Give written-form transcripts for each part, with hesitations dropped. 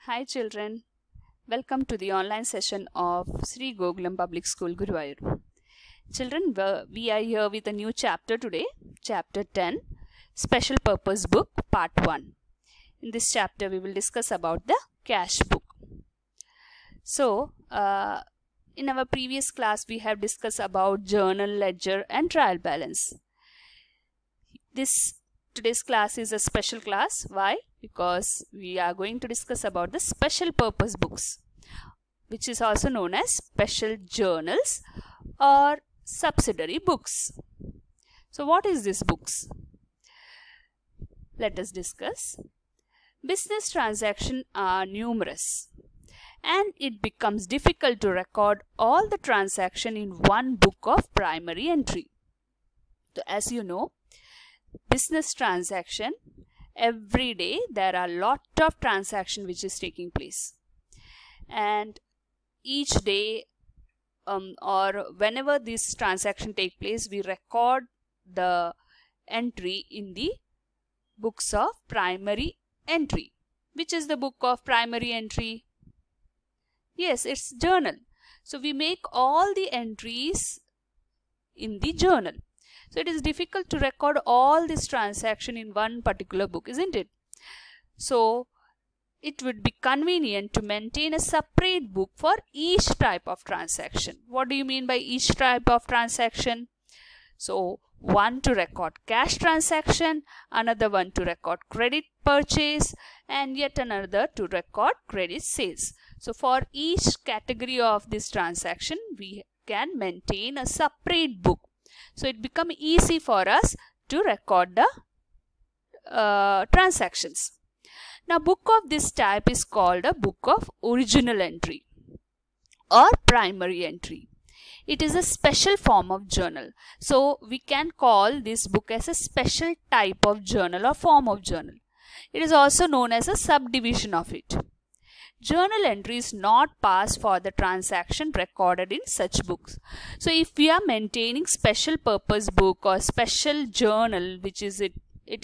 Hi children, welcome to the online session of Sri Gokulam Public School, Guruvayur. Children, we are here with a new chapter today, chapter 10, Special Purpose Book, part 1. In this chapter, we will discuss about the cash book. So, in our previous class, we have discussed about journal, ledger and trial balance. Today's class is a special class. Why? Because we are going to discuss about the special purpose books, which is also known as special journals or subsidiary books. So what is these books? Let us discuss. Business transactions are numerous and it becomes difficult to record all the transactions in one book of primary entry. So as you know, business transaction, every day there are a lot of transaction which is taking place, and each day or whenever this transaction take place, we record the entry in the books of primary entry. Which is the book of primary entry? Yes, it's journal. So we make all the entries in the journal. So it is difficult to record all this transaction in one particular book, isn't it? So it would be convenient to maintain a separate book for each type of transaction. What do you mean by each type of transaction? So one to record cash transaction, another one to record credit purchase, and yet another to record credit sales. So for each category of this transaction, we can maintain a separate book. So it becomes easy for us to record the transactions. Now, book of this type is called a book of original entry or primary entry. It is a special form of journal. So we can call this book as a special type of journal or form of journal. It is also known as a subdivision of it. Journal entry is not passed for the transaction recorded in such books. So if we are maintaining special purpose book or special journal, which is it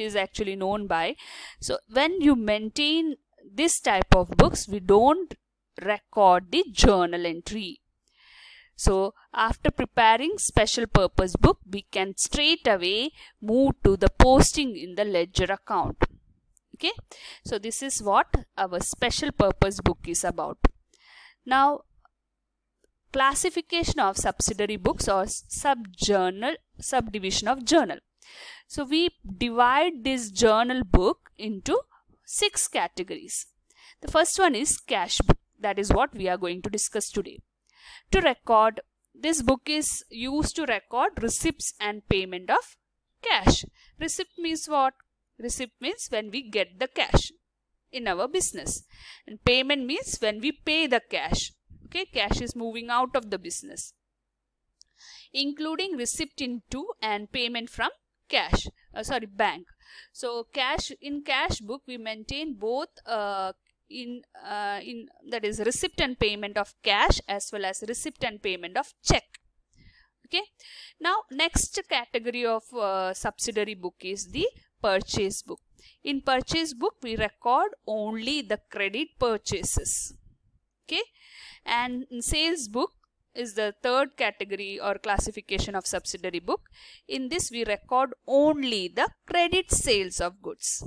is actually known by, so when you maintain this type of books, we don't record the journal entry. So after preparing special purpose book, we can straight away move to the posting in the ledger account. Okay, so this is what our special purpose book is about. Now, classification of subsidiary books or subdivision of journal. So we divide this journal book into 6 categories. The first one is cash book. That is what we are going to discuss today. To record, this book is used to record receipts and payment of cash. Receipt means what? Receipt means when we get the cash in our business, and payment means when we pay the cash. Okay, cash is moving out of the business, including receipt into and payment from bank. So in cash book we maintain both that is receipt and payment of cash as well as receipt and payment of check. Okay, now next category of subsidiary book is the purchase book. In purchase book we record only the credit purchases. Okay, and in sales book is the third category or classification of subsidiary book. In this we record only the credit sales of goods.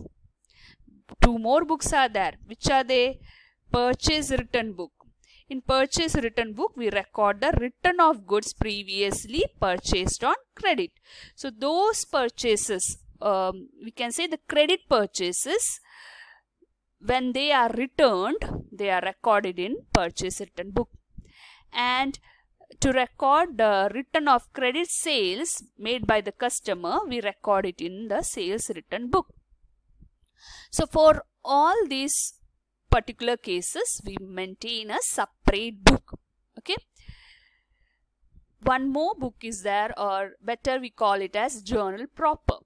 2 more books are there. Which are they? Purchase return book. In purchase return book we record the return of goods previously purchased on credit. So those purchases, we can say the credit purchases, when they are returned, they are recorded in purchase return book. And to record the return of credit sales made by the customer, we record it in the sales return book. So for all these particular cases, we maintain a separate book. Okay. One more book is there, or better we call it as journal proper,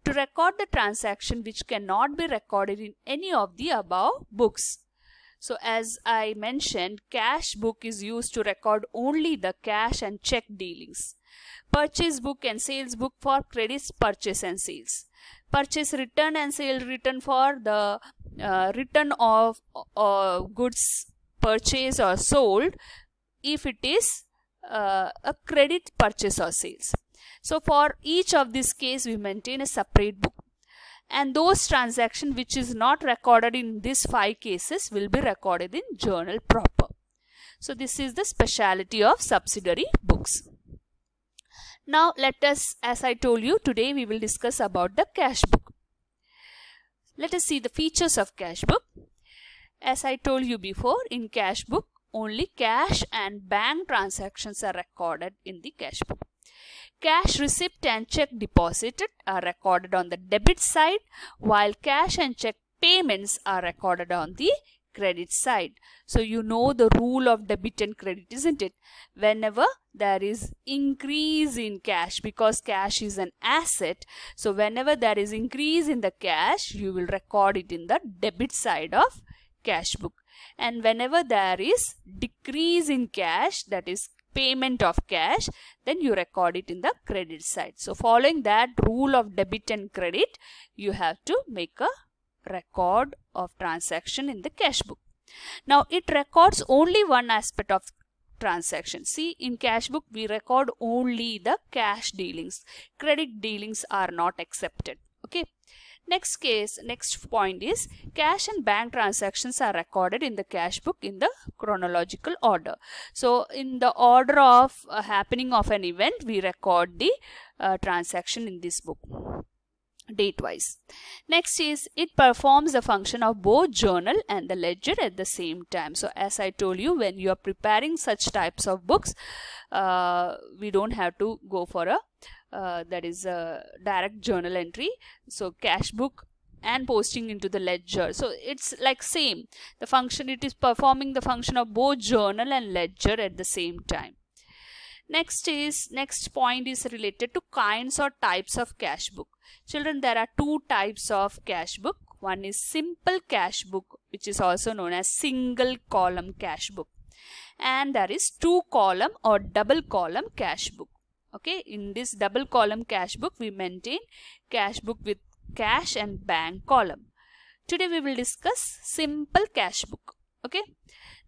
to record the transaction which cannot be recorded in any of the above books. So as I mentioned, cash book is used to record only the cash and check dealings. Purchase book and sales book for credits, purchase and sales. purchase return and sale return for the return of goods purchased or sold if it is a credit purchase or sales. So for each of this case we maintain a separate book, and those transactions which is not recorded in these 5 cases will be recorded in journal proper. So this is the speciality of subsidiary books. Now let us, as I told you, today we will discuss about the cash book. Let us see the features of cash book. As I told you before, in cash book only cash and bank transactions are recorded in the cash book. Cash receipt and check deposited are recorded on the debit side, while cash and check payments are recorded on the credit side. So you know the rule of debit and credit, isn't it? Whenever there is increase in cash, because cash is an asset, so whenever there is increase in the cash, you will record it in the debit side of cash book. And whenever there is decrease in cash, that is payment of cash, then you record it in the credit side. So following that rule of debit and credit, you have to make a record of transaction in the cash book. Now it records only one aspect of transaction. See, in cash book we record only the cash dealings. Credit dealings are not accepted. Okay. Next point is cash and bank transactions are recorded in the cash book in the chronological order. So in the order of happening of an event, we record the transaction in this book, date wise. Next is it performs the function of both journal and the ledger at the same time. So as I told you, when you are preparing such types of books, we don't have to go for a that is a direct journal entry. So cash book and posting into the ledger, so it's like same the function, it is performing the function of both journal and ledger at the same time. Next point is related to kinds or types of cash book. Children, there are 2 types of cash book. One is simple cash book, which is also known as single column cash book, and there is 2 column or double column cash book. Okay, in this double column cash book we maintain cash book with cash and bank column. Today we will discuss simple cash book. Okay,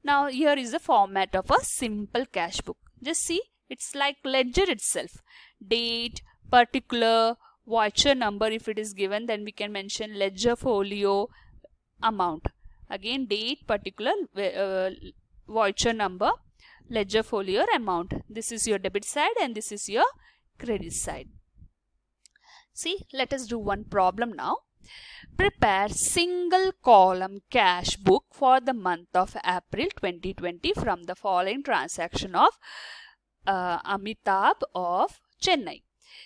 now here is the format of a simple cash book. Just see, it's like ledger itself. Date, particular, voucher number if it is given, then we can mention ledger folio, amount. Again date, particular, voucher number, ledger folio, amount. This is your debit side and this is your credit side. See, let us do one problem now. Prepare single column cash book for the month of April 2020 from the following transaction of Amitabh of Chennai.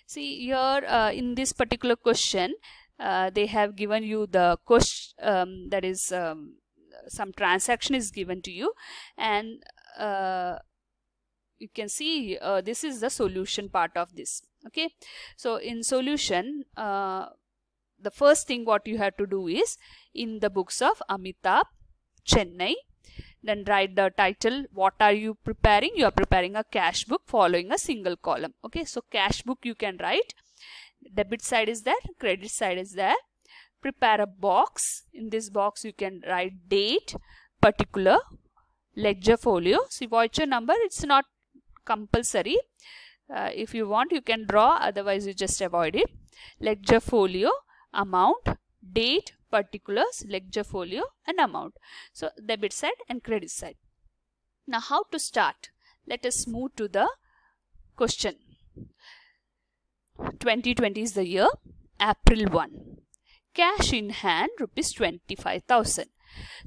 See here in this particular question they have given you the question, that is some transaction is given to you, and you can see this is the solution part of this. Okay, so in solution the first thing what you have to do is, in the books of Amitabh Chennai, then write the title. What are you preparing? You are preparing a cash book following a single column. Okay, so cash book you can write, debit side is there, credit side is there. Prepare a box. In this box you can write date, particular, ledger folio. See, voucher number, it's not compulsory. If you want you can draw, otherwise you just avoid it. Ledger folio, amount, date, particulars, ledger folio and amount. So debit side and credit side. Now how to start? Let us move to the question. 2020 is the year. April 1. Cash in hand rupees 25,000.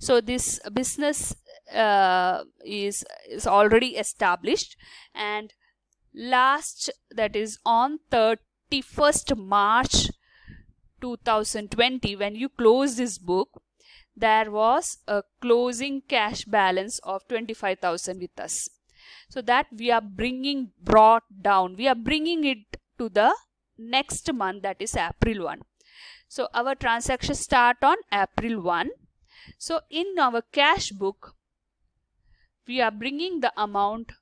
So this business is already established, and last, that is on 31st March 2020, when you close this book, there was a closing cash balance of 25,000 with us. So that we are brought down. We are bringing it to the next month, that is April 1. So our transactions start on April 1. So in our cash book, we are bringing the amount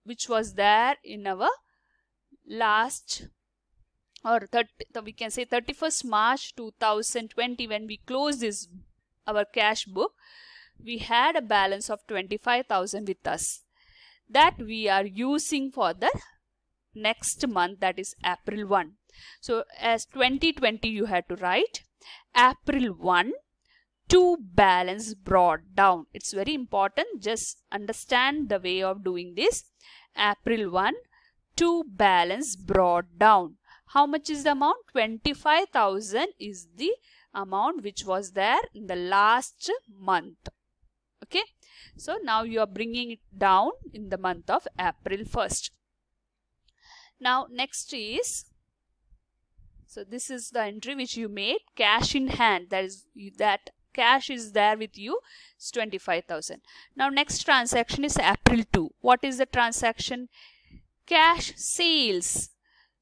which was there in our last or we can say 31st March 2020, when we close this our cash book, we had a balance of 25,000 with us that we are using for the next month, that is April 1. So as 2020 you had to write April 1 to balance brought down. It's very important, just understand the way of doing this. April 1 to balance brought down. How much is the amount? 25,000 is the amount which was there in the last month. Okay, so now you are bringing it down in the month of April 1st. Now next is, so this is the entry which you made, cash in hand, that cash is there with you, it's 25,000. Now next transaction is April 2. What is the transaction? Cash sales.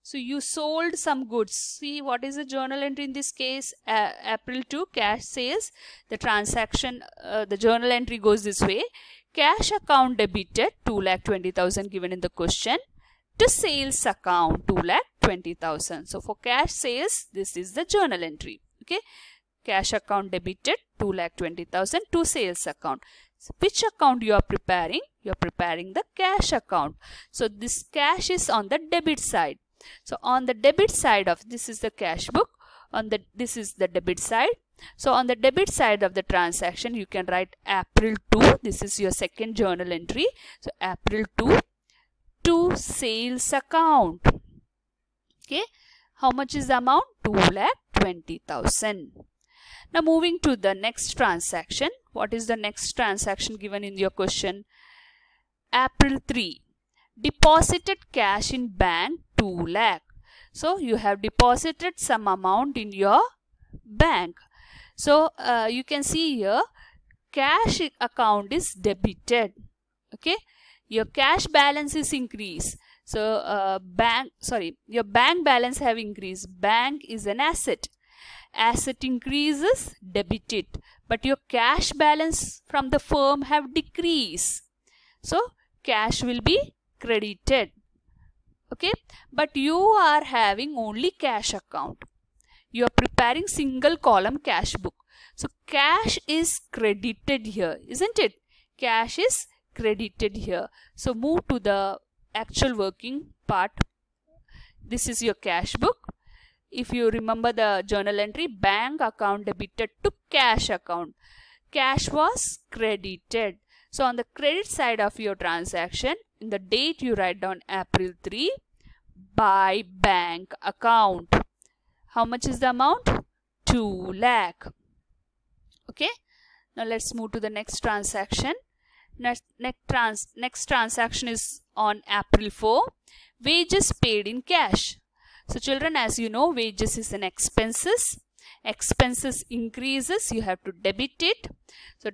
So you sold some goods. See, what is the journal entry in this case? April 2, cash sales. The transaction, the journal entry goes this way. Cash account debited 2,20,000 given in the question, to sales account 2,20,000. So for cash sales, this is the journal entry. Okay, cash account debited 2,20,000 to sales account. So which account you are preparing? You are preparing the cash account. So this cash is on the debit side. So on the debit side of this is the cash book. This is the debit side. So on the debit side of the transaction, you can write April 2. This is your second journal entry. So April 2 to sales account. Okay, how much is the amount? 2,20,000. Now moving to the next transaction. What is the next transaction given in your question? April 3. Deposited cash in bank 2 lakh. So you have deposited some amount in your bank. So you can see here cash account is debited. Okay, your cash balance is increased. So your bank balance have increased. Bank is an asset. Asset increases, debit it. But your cash balance from the firm have decreased. So cash will be credited. Okay, but you are having only cash account. You are preparing single column cash book. So cash is credited here, isn't it? Cash is credited here. So move to the actual working part. This is your cash book. If you remember the journal entry, bank account debited to cash account. Cash was credited. So on the credit side of your transaction, in the date you write down April 3 by bank account. How much is the amount? 2 lakh. Okay. Now let's move to the next transaction. Next transaction is on April 4. Wages paid in cash. So children, as you know, wages is an expenses. Expenses increases, you have to debit it. So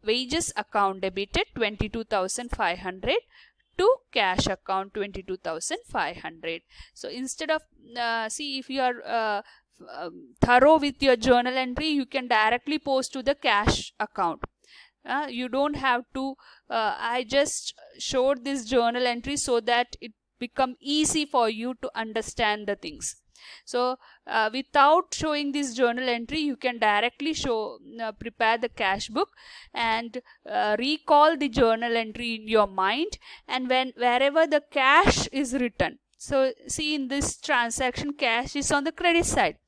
wages account debited 22,500 to cash account 22,500. So instead of see, if you are thorough with your journal entry, you can directly post to the cash account. You don't have to I just showed this journal entry so that it become easy for you to understand the things. So without showing this journal entry, you can directly prepare the cash book and recall the journal entry in your mind, and wherever the cash is written. So see, in this transaction, cash is on the credit side.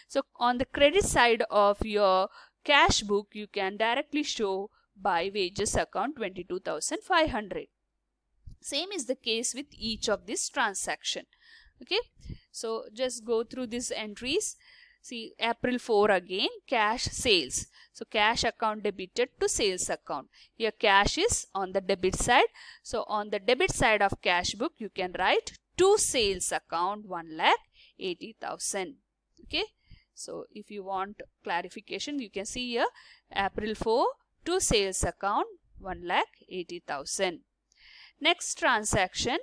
So on the credit side of your cash book, you can directly show by wages account 22,500. Same is the case with each of this transaction. Okay, so just go through these entries. See, April 4 again, cash sales. So cash account debited to sales account. Here cash is on the debit side. So on the debit side of cash book, you can write to sales account 1,80,000. Okay, so if you want clarification, you can see here April 4 to sales account 1,80,000. Next transaction.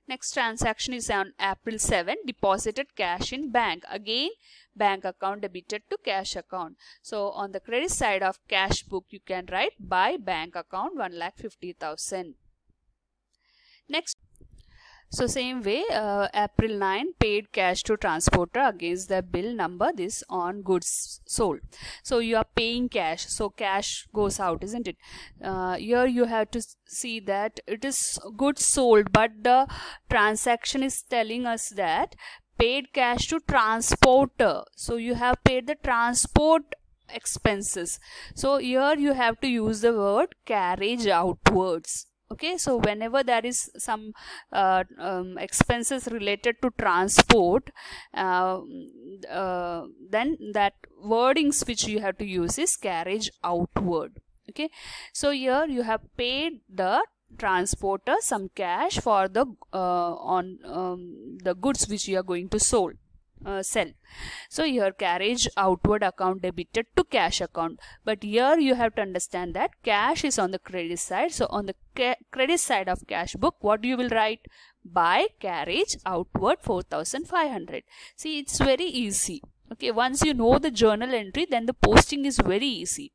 Next transaction is on April 7, deposited cash in bank. Again, bank account debited to cash account. So on the credit side of cash book, you can write by bank account 1,50,000. So same way, April 9 paid cash to transporter against the bill number this on goods sold. So you are paying cash, so cash goes out, isn't it? Here you have to see that it is goods sold, but the transaction is telling us that paid cash to transporter. So you have paid the transport expenses. So here you have to use the word carriage outwards. Okay, so whenever there is some expenses related to transport, then that wordings which you have to use is carriage outward. Okay, so here you have paid the transporter some cash for the the goods which you are going to sell. So here carriage outward account debited to cash account, but here you have to understand that cash is on the credit side. So on the credit side of cash book, what you will write? By carriage outward 4,500. See, it's very easy. Okay, once you know the journal entry, then the posting is very easy.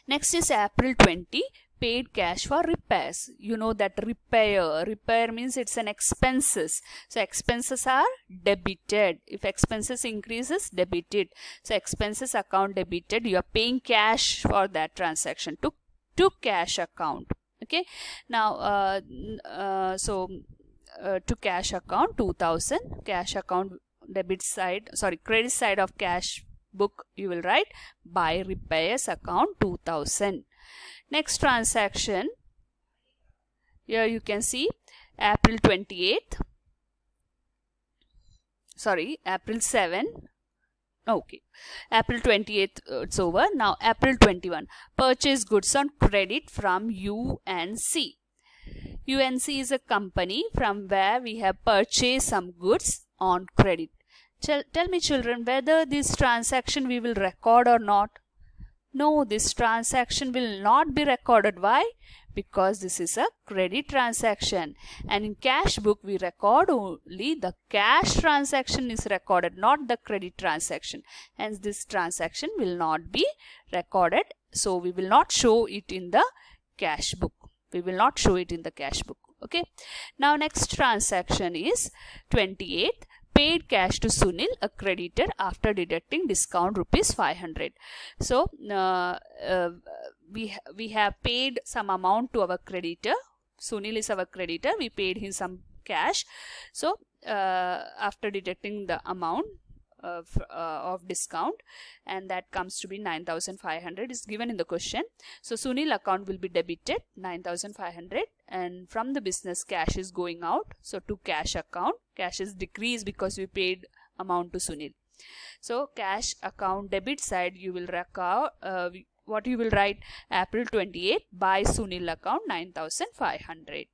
Next is April 20 paid cash for repairs. You know that repair means it's an expenses. So expenses are debited. If expenses increases, debited. So expenses account debited. You are paying cash for that transaction to cash account. Okay, now to cash account 2,000, cash account debit side, sorry, credit side of cash book you will write by repairs account 2,000. Next transaction, here you can see April 28th, sorry, April 7, okay, April 28th it's over. Now April 21, purchase goods on credit from UNC. UNC is a company from where we have purchased some goods on credit. Tell me children, whether this transaction we will record or not? No, this transaction will not be recorded. Why? Because this is a credit transaction, and in cash book we record only the cash transaction is recorded, not the credit transaction. Hence this transaction will not be recorded. So we will not show it in the cash book. We will not show it in the cash book. Okay. Now next transaction is 28th. Paid cash to Sunil, a creditor, after deducting discount rupees 500. So we have paid some amount to our creditor. Sunil is our creditor. We paid him some cash. So after deducting the amount of discount, and that comes to be 9,500 is given in the question. So Sunil account will be debited 9,500, and from the business cash is going out. So to cash account, cash is decreased because we paid amount to Sunil. So cash account debit side you will record what you will write? April 28 by Sunil account 9,500.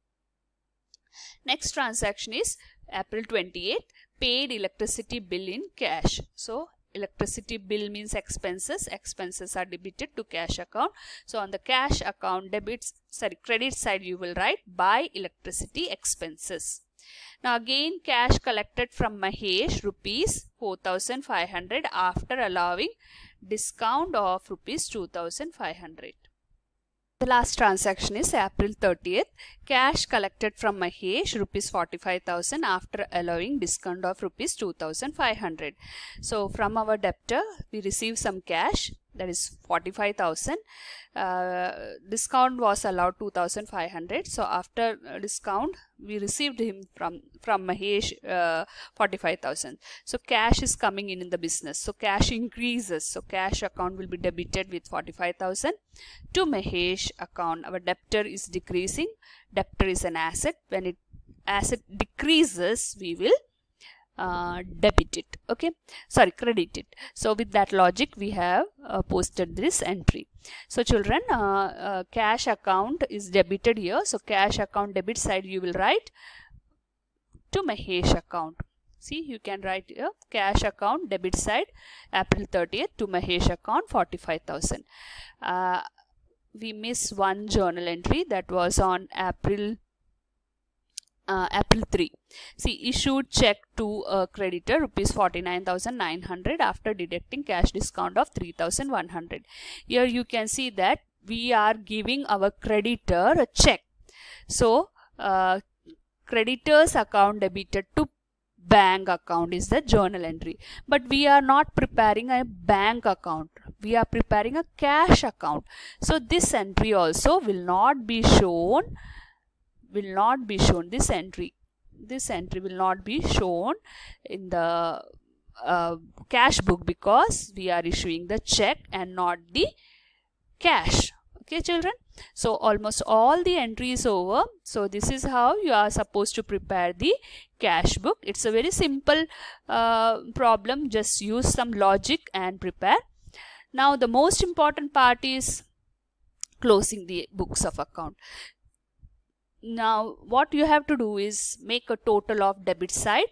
Next transaction is April 28 paid electricity bill in cash. So electricity bill means expenses. Expenses are debited to cash account. So on the cash account credit side you will write by electricity expenses. Now again cash collected from Mahesh rupees 4,500 after allowing discount of rupees 2,500. The last transaction is April 30th. Cash collected from Mahesh rupees 45,000 after allowing discount of rupees 2,500. So from our debtor we receive some cash, that is 45,000. Discount was allowed 2,500. So after discount we received him from Mahesh 45,000. So cash is coming in the business. So cash increases. So cash account will be debited with 45,000 to Mahesh account. Our debtor is decreasing. Debtor is an asset. When asset decreases, we will debit it. Okay, sorry, credit it. So with that logic we have posted this entry. So children, cash account is debited here. So cash account debit side you will write to Mahesh account. See, you can write here cash account debit side April 30th to Mahesh account 45,000. We miss one journal entry, that was on April 3. See, issued check to a creditor rupees 49,900 after deducting cash discount of 3,100. Here you can see that we are giving our creditor a check. So Creditors account debited to bank account is the journal entry. But we are not preparing a bank account. We are preparing a cash account. So this entry also will not be shown. This entry will not be shown in the cash book, because we are issuing the check and not the cash. Okay, children. So almost all the entries over. So this is how you are supposed to prepare the cash book. It's a very simple problem. Just use some logic and prepare. Now the most important part is closing the books of account. Now what you have to do is make a total of debit side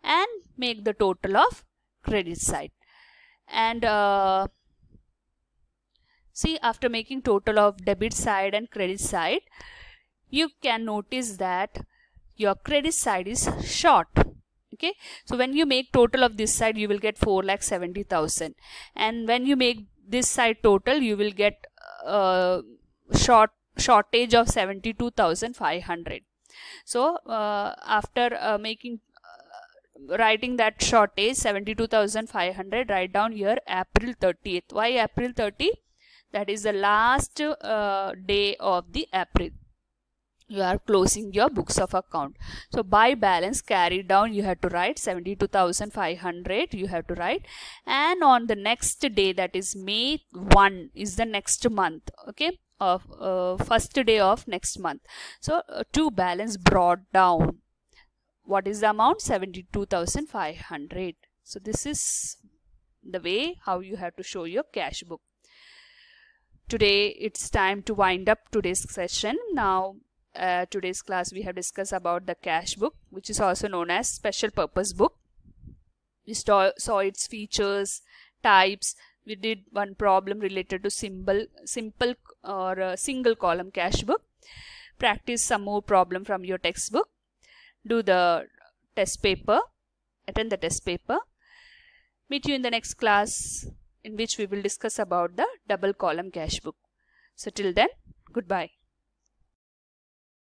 and make the total of credit side. And see, after making total of debit side and credit side, you can notice that your credit side is short. Okay, so when you make total of this side, you will get 4,70,000, and when you make this side total, you will get shortage of 72,500. So after writing that shortage 72,500, write down here April 30th. Why April 30th? That is the last day of the April. You are closing your books of account. So by balance carried down, you have to write 72,500. You have to write, and on the next day, that is May 1, is the next month. Okay, of first day of next month. So to balance brought down. What is the amount? 72,500. So this is the way how you have to show your cash book. Today it's time to wind up today's session. Now today's class we have discussed about the cash book, which is also known as special purpose book. We saw its features, types. We did one problem related to simple or single column cash book. Practice some more problem from your textbook. Do the test paper, attend the test paper. Meet you in the next class, in which we will discuss about the double column cash book. So till then, goodbye.